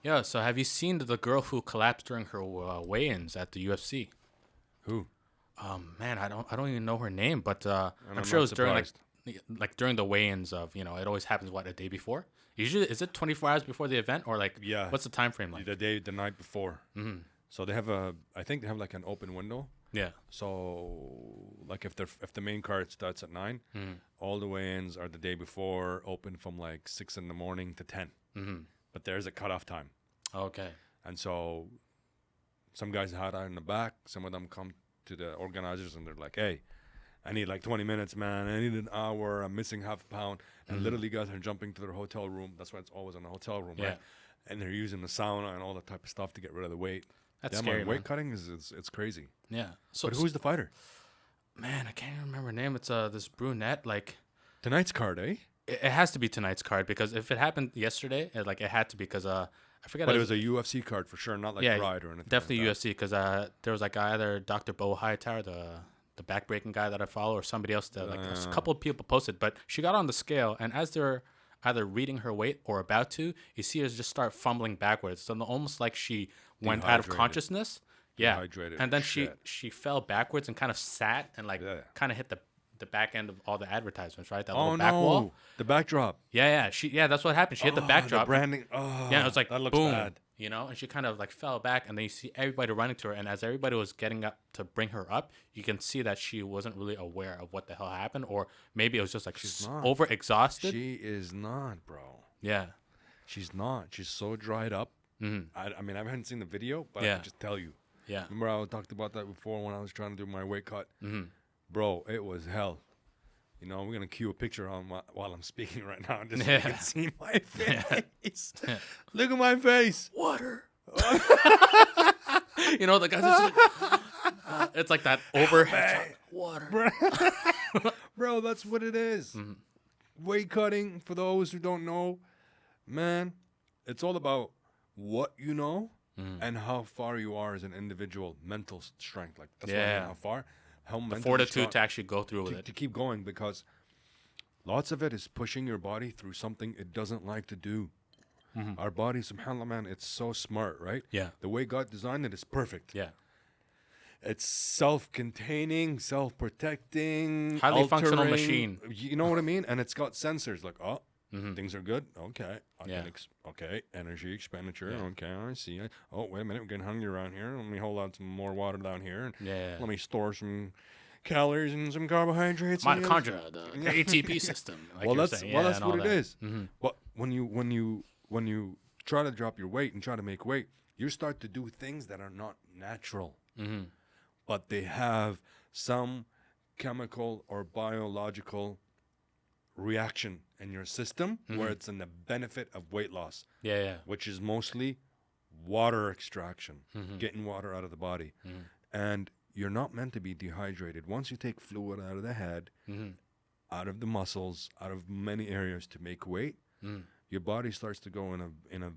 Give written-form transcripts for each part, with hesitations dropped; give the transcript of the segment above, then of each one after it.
Yeah, so have you seen the girl who collapsed during her weigh-ins at the UFC? Who? Man, I don't even know her name, but And I'm I'm sure it not was during surprised. like during the weigh-ins of, it always happens a day before. Usually, is it 24 hours before the event, or like Yeah, what's the time frame like? the night before. Mm-hmm. So I think they have like an open window. Yeah. So like if the main card starts at 9, Mm-hmm. all the weigh-ins are the day before, open from like 6 in the morning to 10. Mm-hmm. But there's a cutoff time, Okay. and so some guys hide out in the back. Some of them come to the organizers and they're like, "Hey, I need like 20 minutes, man. I need an hour. I'm missing half a pound." And literally, guys are jumping to their hotel room. That's why it's always in a hotel room, Yeah. right? And they're using the sauna and all that type of stuff to get rid of the weight. That's Yeah, scary, man. man. Weight cutting is it's crazy. Yeah. So, But who's the fighter? man, I can't even remember her name. It's this brunette. Like, Tonight's card, eh? it has to be tonight's card because if it happened yesterday, it had to be because I forget. But it was a UFC card for sure, not like Pride or anything. Definitely like UFC because there was like either Dr. Bo Hightower, the backbreaking guy that I follow, or somebody else that a couple of people posted. But she got on the scale, and as they're either reading her weight or about to, you see her just start fumbling backwards. So almost like she went out of Dehydrated. consciousness. Yeah, Dehydrated. and then Shit. she fell backwards and kind of sat and kind of hit the back end of all the advertisements, right? That Oh little back no, wall. the backdrop. Yeah, that's what happened. She hit the backdrop. The branding. Oh, Yeah, it was like that looks boom, bad. and she kind of like fell back, and then you see everybody running to her, and as everybody was getting up to bring her up, you can see that she wasn't really aware of what the hell happened, or maybe it was just like She's not. over exhausted. She is not, bro. Yeah, She's not. She's so dried up. mm-hmm. I mean, I haven't seen the video, but I Yeah. can just tell you. yeah, Remember, I talked about that before when I was trying to do my weight cut. mm-hmm. Bro, it was hell. You know, we're gonna cue a picture on while I'm speaking right now, just so Yeah. you can see my face. Look at my face. Water. The guys. It's like that overhead. Water. Bro, that's what it is. Mm-hmm. Weight cutting, for those who don't know, man, it's all about what you know and how far you are as an individual. Mental strength, like that's what I Yeah. mean, how far, how The mentally fortitude strong to actually go through with to it. keep going, because lots of it is pushing your body through something it doesn't like to do. Our body, subhanAllah, man, it's so smart, right? Yeah. The way God designed it is perfect. Yeah. It's self-containing, self-protecting, Highly functional altering, machine. You know what I mean? And it's got sensors like, things are good. Okay. Yeah. Okay. Energy expenditure. Yeah. Okay. I see. Oh, wait a minute. We're getting hungry around here. Let me hold on some more water down here. And Yeah. let me store some calories and some carbohydrates. and the other Mitochondria, the ATP system. Like well, you were that's saying. well, Yeah, that's and all what it that. is. But when you try to drop your weight and try to make weight, you start to do things that are not natural, but they have some chemical or biological reaction in your system where it's in the benefit of weight loss, Yeah. which is mostly water extraction, getting water out of the body, and you're not meant to be dehydrated. Once you take fluid out of the head, out of the muscles, out of many areas to make weight, your body starts to go in a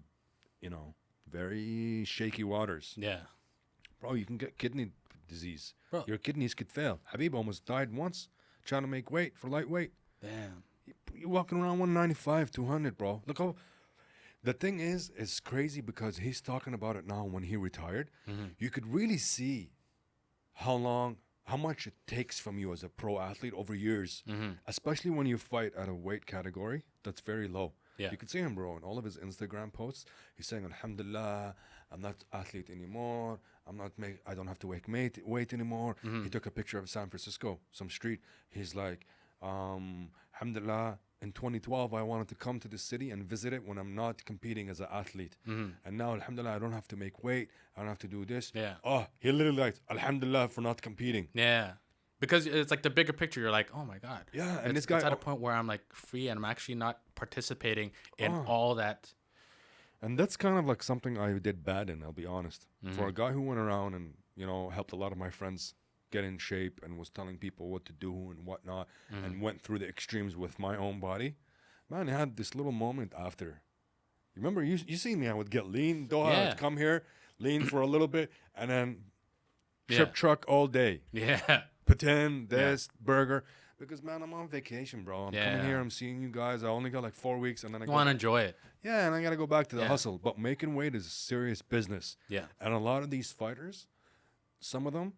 very shaky waters. Yeah. Bro, you can get kidney disease. Bro. Your kidneys could fail. Habib almost died once trying to make weight for lightweight. Damn. You're walking around 195, 200, bro. Look how. The thing is, it's crazy because he's talking about it now when he retired. You could really see how much it takes from you as a pro athlete over years, especially when you fight at a weight category that's very low. Yeah. You can see him, bro, in all of his Instagram posts. He's saying, Alhamdulillah, I'm not athlete anymore. I don't have to weight anymore. He took a picture of San Francisco, some street. He's like, Alhamdulillah, in 2012, I wanted to come to the city and visit it when I'm not competing as an athlete. And now, Alhamdulillah, I don't have to make weight. I don't have to do this. Yeah. Oh, he literally like, Alhamdulillah for not competing. Yeah. Because it's like the bigger picture. You're like, oh my God. Yeah, and it's, this guy- it's at a point where I'm like free and I'm actually not participating in Oh. all that. And that's kind of like something I did bad in, I'll be honest. For a guy who went around and, helped a lot of my friends get in shape and was telling people what to do and whatnot and went through the extremes with my own body, man, I had this little moment after. You remember, you seen me, I would get lean, Doha, Yeah. I'd come here, lean for a little bit, and then Yeah. trip truck all day. Yeah. Pretend, this, burger. Because, man, I'm on vacation, bro. I'm Yeah. coming here. I'm seeing you guys. I only got like 4 weeks, and then I You go. want to enjoy it. Yeah, and I gotta go back to the Yeah. hustle. But making weight is serious business. Yeah. And a lot of these fighters, some of them,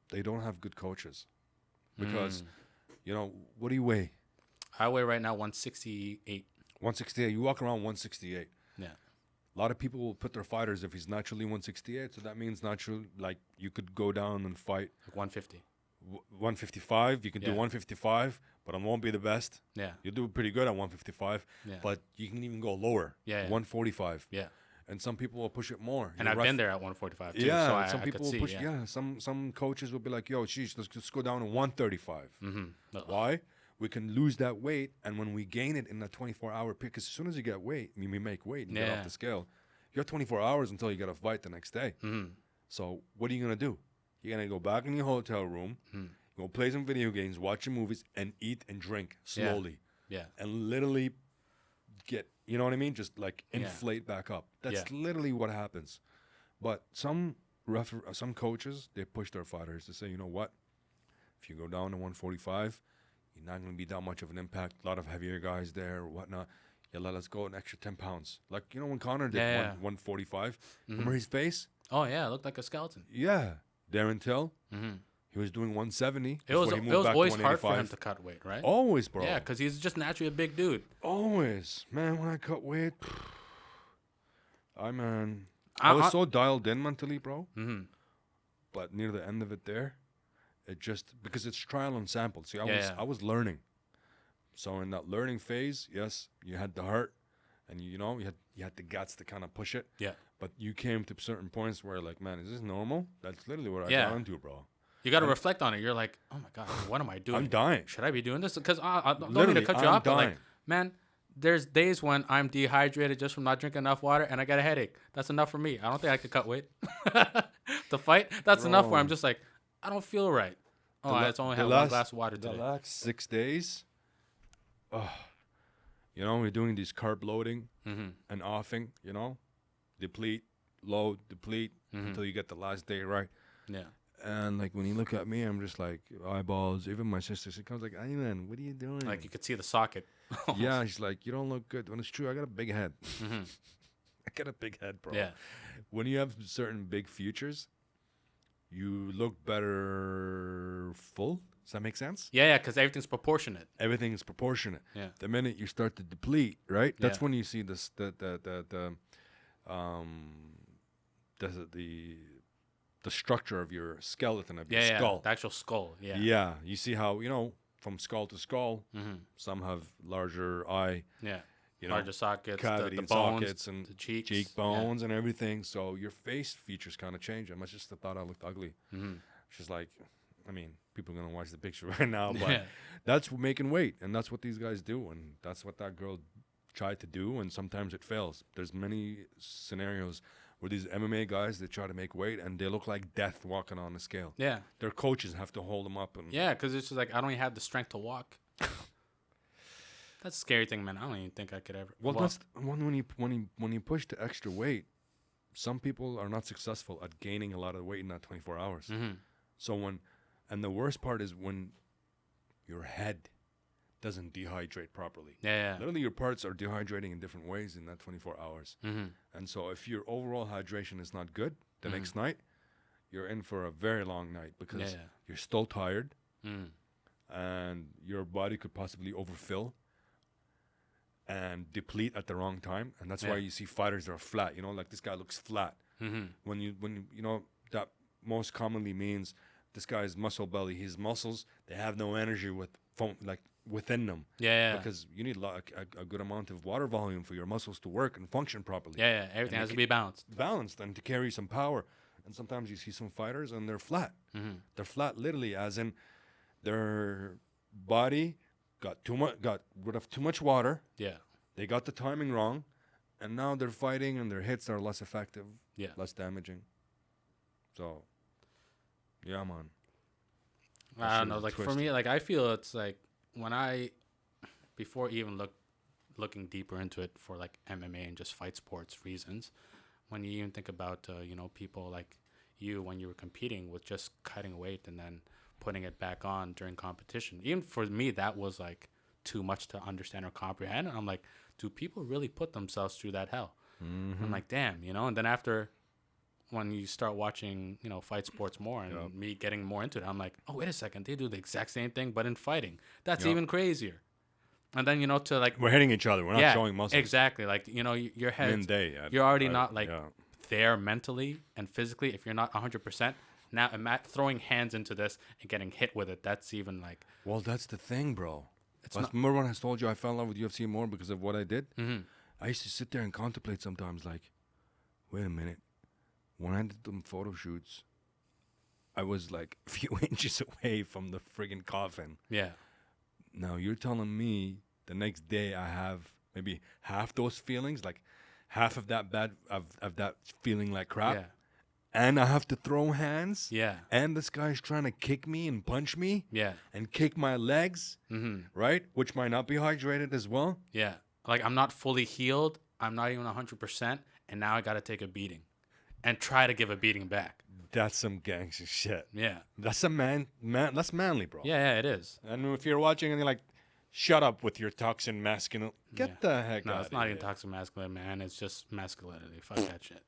they don't have good coaches. Because, you know, what do you weigh? I weigh right now 168. 168. You walk around 168. Yeah. A lot of people will put their fighters if he's naturally 168. So that means naturally, like, you could go down and fight Like 150. 155. You can do Yeah. 155, but it won't be the best. Yeah. You'll do pretty good at 155, Yeah. but you can even go lower. Yeah, yeah. 145. Yeah. And some people will push it more. And I've been there at 145 too. Yeah, So I, some I people could will see, push. yeah. Yeah, some coaches will be like, "Yo, sheesh, let's just go down to 135." Mm-hmm. Why? We can lose that weight, and when we gain it in that 24-hour period, because as soon as you get weight, we make weight and get Yeah. off the scale. You got 24 hours until you get a fight the next day. Mm-hmm. So what are you gonna do? You're gonna go back in your hotel room, go play some video games, watch some movies, and eat and drink slowly, Yeah. and literally get, you know what I mean? Just like Yeah. inflate back up. That's Yeah. literally what happens. But some coaches, they push their fighters to say, you know what? If you go down to 145, you're not going to be that much of an impact. A lot of heavier guys there or whatnot. Yeah, let's go an extra 10 pounds. Like, you know, when Connor did Yeah. 145, remember his face? Oh, yeah. It looked like a skeleton. Yeah. Darren Till, Mm-hmm. he was doing 170. It was before he moved back to always hard for him 185. to cut weight, right? Always, bro. Yeah, because he's just naturally a big dude. Always. Man, when I cut weight, I I- was I- so dialed in mentally, bro. Mm-hmm. But near the end of it there, it just, because it's trial and sample. See, Yeah. I was learning. So in that learning phase, yes, you had the heart and you know, you had the guts to kind of push it. Yeah. But you came to certain points where like, man, is this normal? That's literally what I Yeah. got into, bro. You got to reflect on it. You're like, oh my God, what am I doing? I'm dying. Should I be doing this? Because I don't mean to Literally, cut you I'm off, but like, dying. man, there's days when I'm dehydrated just from not drinking enough water and I get a headache. That's enough for me. I don't think I could cut weight. To fight, that's enough where I'm just like, I don't feel right. Oh, I just only had one glass of water The today. last 6 days, you know, we're doing these carb loading Mm-hmm. and offing, you know, deplete, load, deplete until you get the last day right. Yeah. And like when you look at me, I'm just like eyeballs. Even my sister, she comes like, Aymen, what are you doing? Like you could see the socket. yeah, she's like, you don't look good. When it's true, I got a big head. Mm-hmm. I got a big head, bro. Yeah. When you have certain big futures, you look better full. Does that make sense? Yeah, because everything's proportionate. Everything is proportionate. Yeah. The minute you start to deplete, right? That's Yeah. when you see this the structure of your skeleton of your Yeah, skull. the actual skull. Yeah. Yeah, you see how, you know, from skull to skull, Mm-hmm. some have larger eye, Yeah. you know, Larger sockets, cavity the and bones, sockets and the cheeks. cheekbones and everything. So your face features kind of change. I just thought I looked ugly. Yeah. Mm-hmm. She's like, I mean, people are gonna watch the picture right now, but Yeah. that's making weight, and that's what these guys do, and that's what that girl tried to do, and sometimes it fails. There's many scenarios where these MMA guys, they try to make weight and they look like death walking on the scale. Yeah. Their coaches have to hold them up and Yeah, because it's just like I don't even have the strength to walk. That's a scary thing, man. I don't even think I could ever. well, that's when you push the extra weight, some people are not successful at gaining a lot of weight in that 24 hours. Mm-hmm. So and the worst part is when your head doesn't dehydrate properly. Yeah. Literally, your parts are dehydrating in different ways in that 24 hours. Mm-hmm. And so if your overall hydration is not good the next night, you're in for a very long night because Yeah. you're still tired Mm. and your body could possibly overfill and deplete at the wrong time. And that's why Yeah. you see fighters that are flat. You know, like this guy looks flat. Mm-hmm. When you know, that most commonly means this guy's muscle belly, his muscles, they have no energy within them. Yeah. Because you need a good amount of water volume for your muscles to work and function properly. Yeah. Everything has to be balanced. Balanced and to carry some power. And sometimes you see some fighters and they're flat. Mm-hmm. They're flat literally, as in their body got rid of too much water. Yeah. They got the timing wrong, and now they're fighting and their hits are less effective, Yeah. less damaging. So, yeah, man. I don't shit know. is Like for twisted. me, like I feel it's like when before even looking deeper into it for like MMA and just fight sports reasons, when you even think about people like you when you were competing with just cutting weight and then putting it back on during competition. Even for me, that was like too much to understand or comprehend. And I'm like, do people really put themselves through that hell? I'm like, damn, you know. And then after, when you start watching, you know, fight sports more and me getting more into it, I'm like, oh, wait a second, they do the exact same thing, but in fighting. That's even crazier. And then, you know, to like, we're hitting each other. We're not showing muscles. Exactly. Like, you know, your head, you're already not like there mentally and physically. If you're not 100%, now throwing hands into this and getting hit with it, that's even like. Well, that's the thing, bro. Remember when I told you I fell in love with UFC more because of what I did? Mm-hmm. I used to sit there and contemplate sometimes, like, wait a minute. When I did them photo shoots, I was like a few inches away from the friggin' coffin. Yeah. Now you're telling me the next day I have maybe half those feelings, like half of that of that feeling like crap. Yeah. And I have to throw hands. Yeah. And this guy's trying to kick me and punch me. Yeah. And kick my legs. Mm-hmm. Right? Which might not be hydrated as well. Yeah. Like, I'm not fully healed. I'm not even 100%. And now I got to take a beating. And try to give a beating back. That's some gangster shit. Yeah. That's a man. That's manly, bro. Yeah, it is. And if you're watching and you're like, shut up with your toxin masculine. Get the heck out of here. No, it's not even toxic masculine, man. It's just masculinity. Fuck that shit.